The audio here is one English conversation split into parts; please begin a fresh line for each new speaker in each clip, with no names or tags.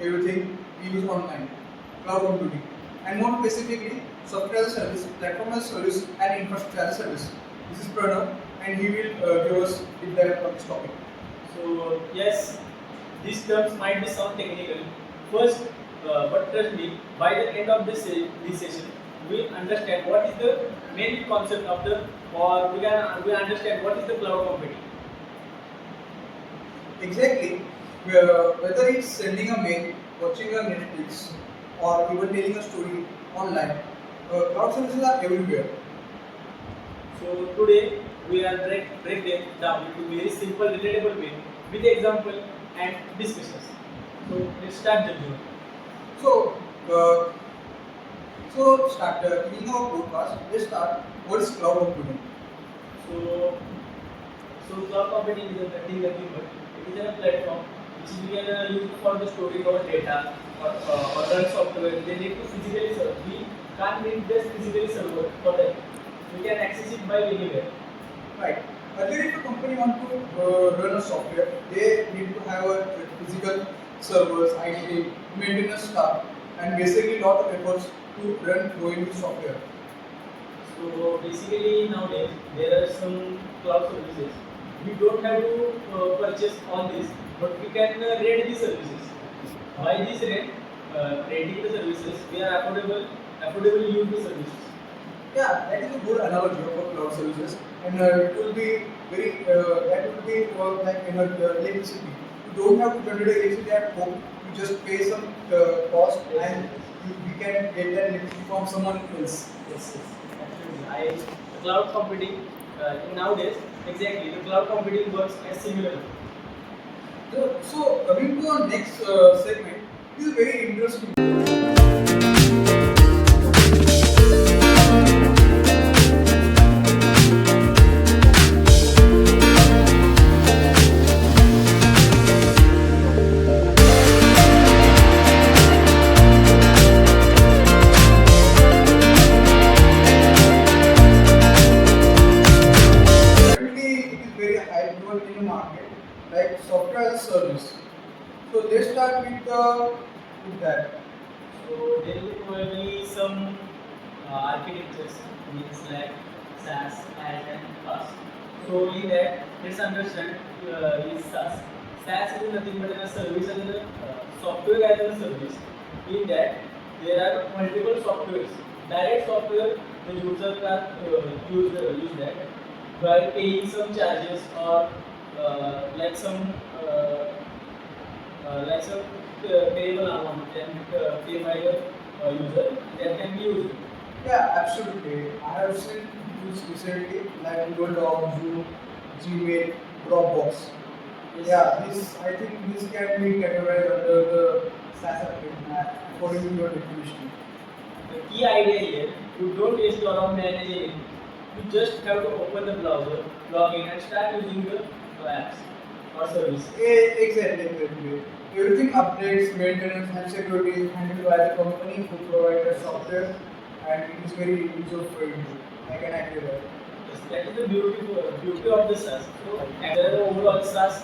everything we use online, cloud computing, and more specifically, software as a service, platform as a service, and infrastructure as a service. This is Pranav, and he will give us deep dive on this topic.
So yes, these terms might be sound technical. First, but trust me, by the end of this session, we understand what is the main concept of the, or we understand what is the cloud computing.
Exactly. Whether it's sending a mail, watching a Netflix, or even telling a story online, cloud services are everywhere.
So today we are break them down into very simple, relatable way with example and discussions. So let's start the journey.
So, uh, beginning our podcast, let's start. What is cloud computing?
So cloud computing is nothing but it is a platform which we can use for the storage of data or run software. They need to physically serve. We can't need this physically server for that. We can access it by anywhere.
Right. Earlier, if a company want to run a software, they need to have a physical servers, IT, maintenance staff, and basically lot of efforts to run growing the software.
So basically nowadays there are some cloud services. We don't have to purchase all this, but we can rent the services. By this renting the services, we are affordable use the services.
Yeah, that is a good analogy of cloud services, and it will be very that will be like electricity. You don't have to generate electricity at home. You just pay some cost, and we can get that electricity from someone else.
Yes, absolutely. The cloud computing nowadays exactly the cloud computing works as similar.
So coming to our next segment, this is very interesting. Currently, it is very high known in the market, like software as a service. So let's start with that.
So there will probably some architectures means like SaaS, PaaS and PaaS. So in that, let's understand is SaaS. SaaS is nothing but a service and a software as a service. In that, there are multiple softwares. Direct software, the user can use that by paying some charges or like some payable amount can pay by the user that can be used.
Yeah, absolutely. I have seen tools recently like Google Docs, Zoom, Gmail, Dropbox.
Yes.
Yeah, this I think this can be categorized under the SaaS application according to your definition.
The key idea here, you don't waste your own managing anything. You just have to open the browser, log in and start using the apps or service.
Exactly. Everything updates, maintenance, and security is handled by the company who provides the software, and it is very user friendly. I can agree that.
Yes, that is the beauty of the SaaS. So, and there are overall SaaS.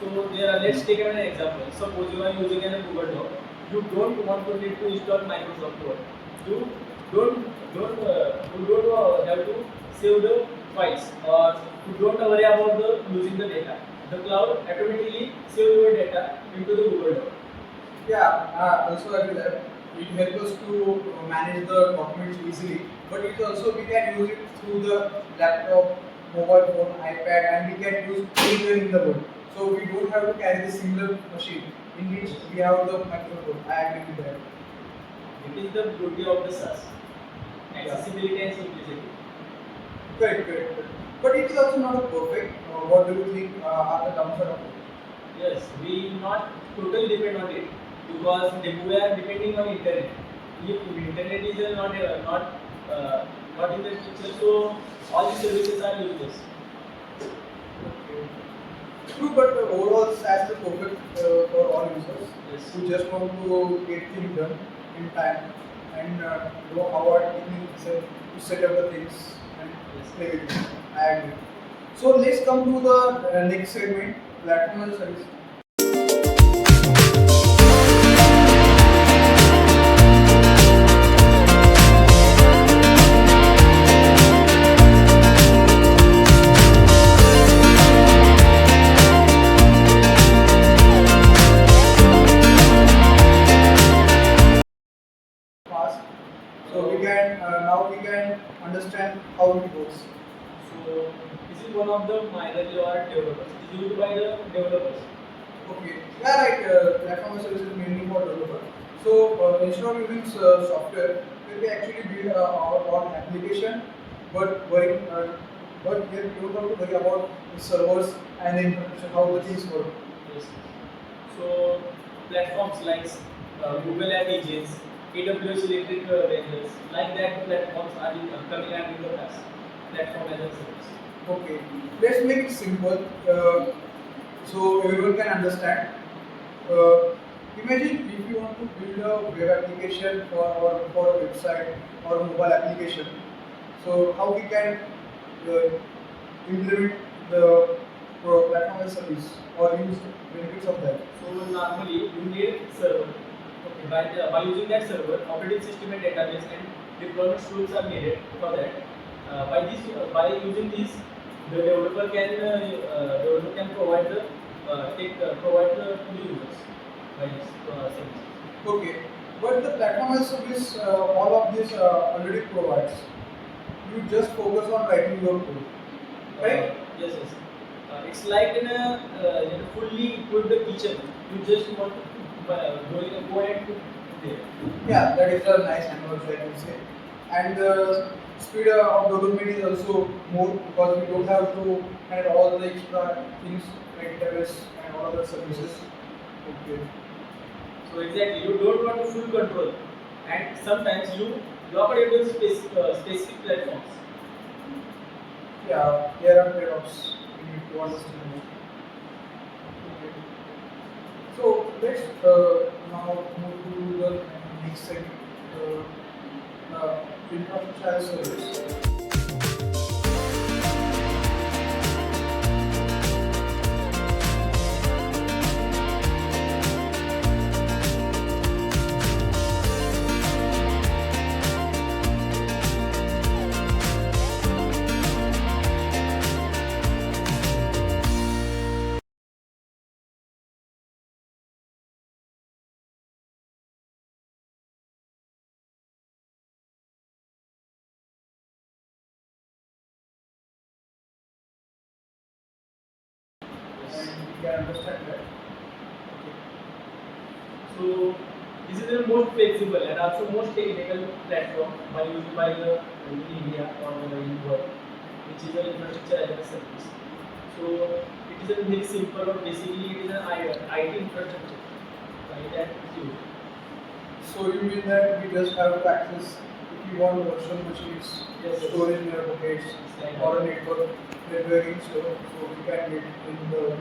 So, let's take an example. Suppose you are using a Google Doc. You don't want to need to install Microsoft Word. You don't have to save the files or you don't worry about the losing the data. The cloud automatically save your data into the Google Doc.
Yeah, also agree that it helps us to manage the documents easily, but it also we can use it through the laptop, mobile phone, iPad, and we can use anywhere in the world. So we don't have to carry the single machine in which we have the microphone. I agree with that.
It is the beauty of the SaaS. Accessibility and simplicity.
Correct. But it is also not a perfect. What do you think are the downside of it?
Yes, we not totally depend on it because we are depending on internet. If internet is not in the picture, so all the services are useless.
True, but overall SaaS is perfect for all users
Yes.
who just want to get things done in time and know how our technique is to set up the things and play with it. I agree. So let's come to the next segment, platform as a service. now we can understand how it goes.
So this is one of the minority or developers. It is used by the developers.
Okay. Yeah, right. Platform as a service is mainly for developer. So instead of using software, we can actually build our own application, but but here we don't have to worry about the servers and the infrastructure, how the things work.
Yes. So platforms like Google App Engines, AWS Electric Vehicles, like that platforms are coming and in the past. Platform as a service.
Okay. Let's make it simple, so everyone can understand. Uh, Imagine if you want to build a web application for a website or a mobile application. So how we can uh, implement the platform as a service or use benefits of that.
So normally you need server. Okay. By using that server, operating system and database and deployment tools are needed for that. By using these, the developer can provide provide the to the users by this service.
Okay, but the platform as a service, all of this already provides. You just focus on writing your code, right?
Yes, yes. It's like in a fully equipped kitchen. You just want to go and cook there.
Yeah, that is a nice analogy I can say. And the speed of development is also more because we don't have to add all the extra things like database and all other services. Okay.
So exactly, you don't want to full control, and sometimes you block it with specific platforms.
Yeah, there are trade-offs we need to understand. Okay. So let's now move to the next segment, infrastructure as a service. And we can understand that. Okay.
So this is the most flexible and also most technical platform by used by the in India or in the world, which is an infrastructure as a service. So it is a very simple or basically it is an IT infrastructure by that is used.
So you mean that we just have to access if you want virtual machines,
Yes, yes.
store in your pockets,
It's like
or a networking server, so we can get in the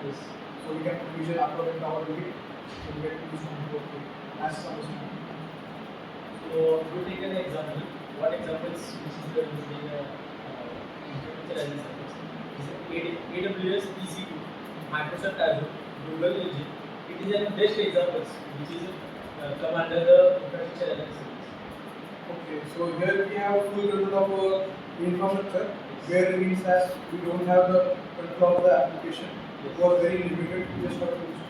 Yes.
so we can provision according to our need, so we get to use networking as some understanding.
So to take an example, what examples which is the using infrastructure as a service is AWS EC2, Microsoft Azure, Google Engine. It is an best examples which is come under the infrastructure as a service.
Okay, so here we have full control of our infrastructure, where it means as we don't have the control of the application. It was very limited to just for use.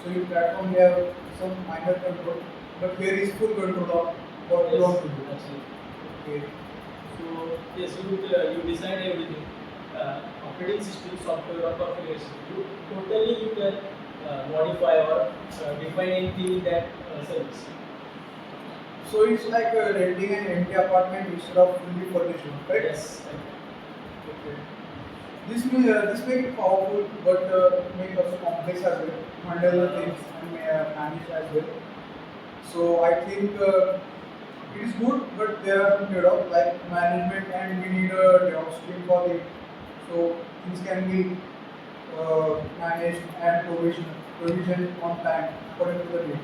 So in platform we have some minor control, but here is full control of what we want to do.
Absolutely.
Okay.
So yes, you decide everything. Operating system, software, or configuration. You can modify or define anything in that service.
So it's like renting an empty apartment instead of fully furnished one, right?
Yes.
Okay. This make it powerful, but make it also complex as well. Handle the things and manage as well. So I think it is good, but there are some trade-offs like management, and we need a DevOps team for it. So things can be managed and provision on time according to the need.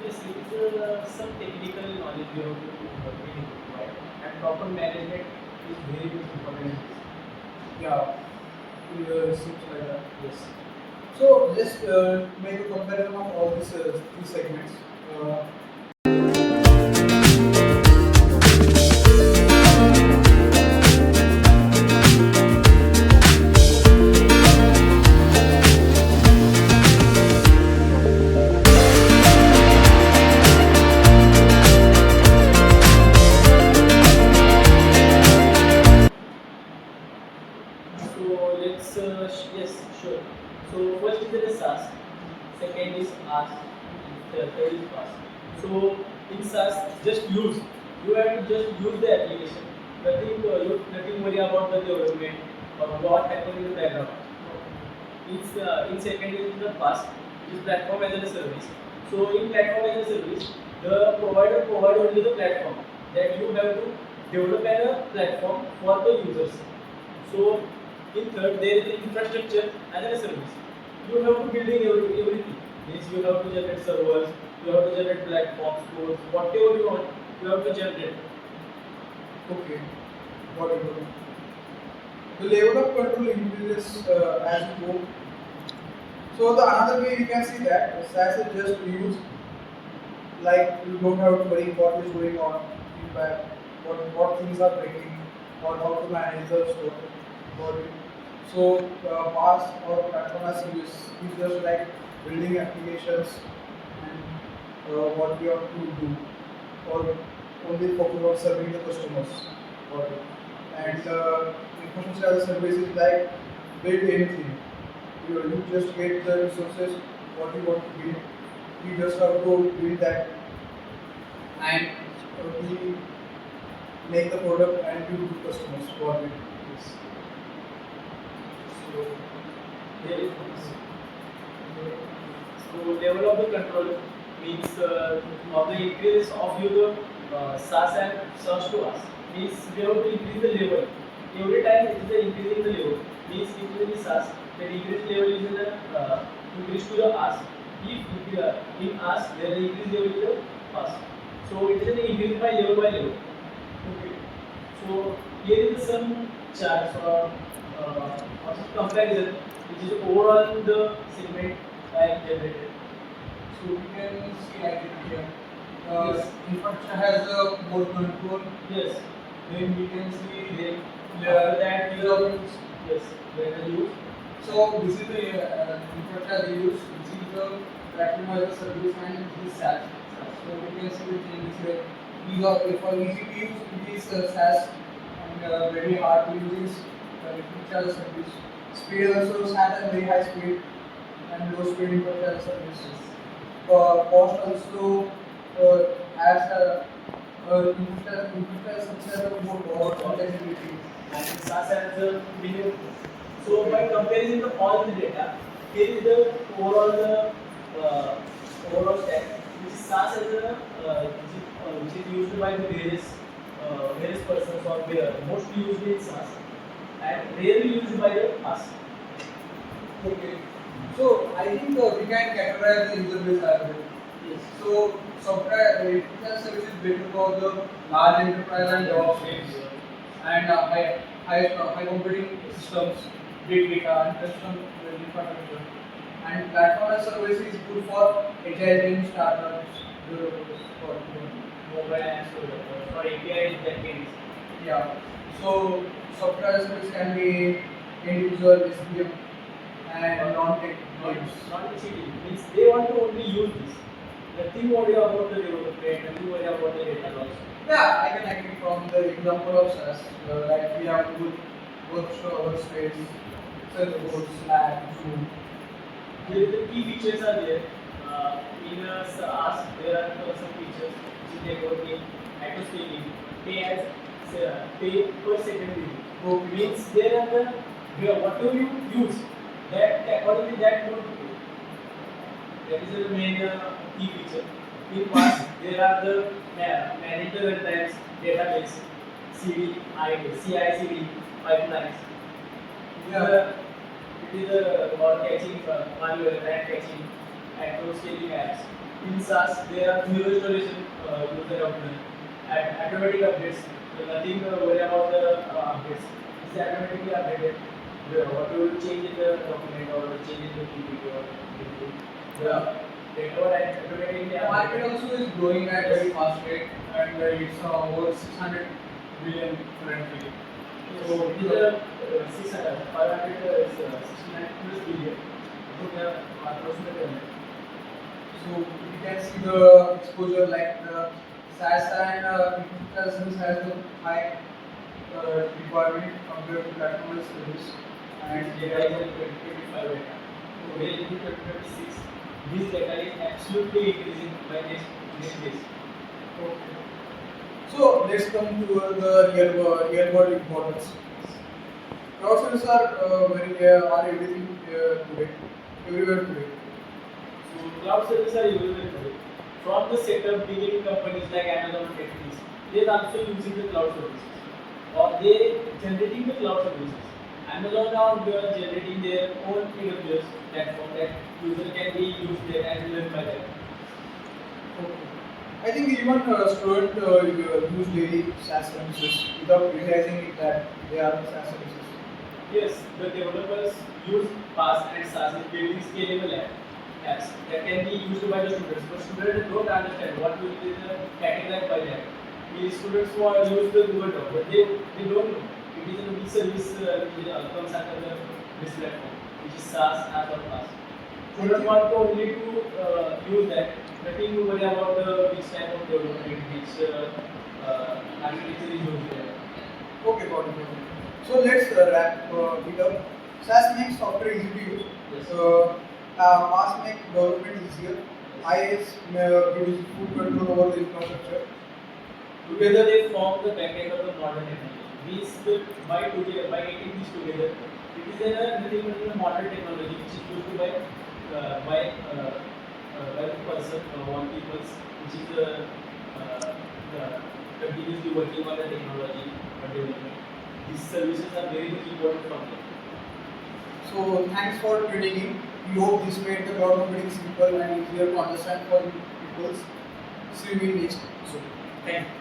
Yes, it is some technical knowledge you have to really require, and proper management is very much important.
Yeah, it seems like that.
Yes.
So let's make a comparison of all these three segments. Uh,
third is PaaS. So in SaaS, just use. You have to just use the application. Nothing worry about the development or what happened in the background. It's in second is the PaaS, which is platform as a service. So in platform as a service, the provider provide only the platform that you have to develop as a platform for the users. So in third, there is the infrastructure as a service. You have to building everything. Means you have to generate servers, you have to generate platforms, codes, whatever you want, you have to generate.
Okay, got it. Got it. The level of control increases as you go. So the another way you can see that SaaS is just used, like you don't have to worry what is going on in back, what things are breaking, or how to manage the store. Got it. So PaaS or platform as service is just like building applications and what we have to do, or only focus on serving the customers. Got it. And infrastructure as a service is like build anything. You just get the resources what you want to build. You just have to build that and we make the product and give to customers. Got it.
Yes. So there is so level of the control means of the increase of your SaaS and SaaS to us means we have to increase the level. Every time it is the increasing the level means if it is SaaS, the increase level is the increase to the us. If in us there is increase level to the us. So it is an increase by level by level. Okay. So here is some charts or some comparison which is overall the segment I have generated.
So we can see like it here.
Yes.
Infrastructure has more control.
Yes.
Then we can see
Then
the
after that
use of use.
yes, then the use.
So this is the infrastructure they use. This is the platform as a service and this is SaaS. So we can see the changes here. These are for easy to use, it is SaaS and very hard to use is infrastructure as a service. Speed also SaaS has very high speed and low speed infrastructure as a service. Cost also has infrastructure more cost complexity.
And SaaS has a minimum. So by comparing the all the data, here is the overall stack, which is SaaS as a which is used by the various persons or mostly used in SaaS and rarely used by the us.
Okay. So I think we can categorize the user base as well.
Yes.
So software infrastructure service is better for the large enterprise and DevOps teams and high computing systems, big data and custom infrastructure. And platform as service is good for agile teams, startups, developers, for
Mobile and for API backends.
yeah. So software as service can be individual SPM and non-tech teams.
Not cheating. Means they want to only use this. Nothing worry about the development, nothing worry about the data loss.
Yeah, I can agree from the example of SaaS, like we have good workspace, Salesforce, Slack, Zoom.
The key features are there. In SaaS, there are some features which is networking, auto scaling, pay per second billing. So means there are whatever you use, that accordingly that you will pay. That is the main key feature. In PaaS, there are the manage the runtimes, database, CI/CD pipelines.
Yeah.
It is a for catching malware, rat catching, and those scaling apps. In SaaS, there are zero installation user option and automatic updates. So nothing to worry about the updates. It's automatically updated. What you will change in the document or change in the PPT or anything. The data and automatically
The market also is growing at very fast rate and it's over 600 billion currently.
So it is a 600, 500, 69 plus billion. So they are approximately.
So you can see the exposure like the SaaS and infrastructure has a high requirement compared to platform as service.
And data is in 2025 data. So here it is 2026. this data is absolutely increasing by next days.
Okay. So let's come to the real world importance. Cloud services are everything today, everywhere today.
So cloud services are everywhere today. From the setup, big companies like Amazon and Netflix, they are also using the cloud services, or they generating the cloud services. Amazon now they are generating their own AWS platform that user can be used there and learn by them.
Okay. I think even student use daily SaaS services without realizing it that they are SaaS services.
Yes, the developers use PaaS and SaaS as building scalable apps that can be used by the students. But students don't understand what will be the categorized by that. The students who are used the Google Doc, but they don't know. It is a big service which comes under this platform, which is SaaS as or PaaS. Students want to only to use that, nothing to worry about which type of development, which architecture is used there.
Okay, got it. Got it. So let's wrap it up. SaaS makes software easy to use.
Yes.
PaaS make development easier. IaaS gives full control over the infrastructure.
Together they form the backend of the modern technology. By getting these together, it is nothing but a modern technology which is used by the person, one people, which is continuously working on the technology or development. These services are very much important for them.
So thanks for tuning in. We hope this made the cloud computing simple and easier to understand for people. See you in next episode.
Thank you.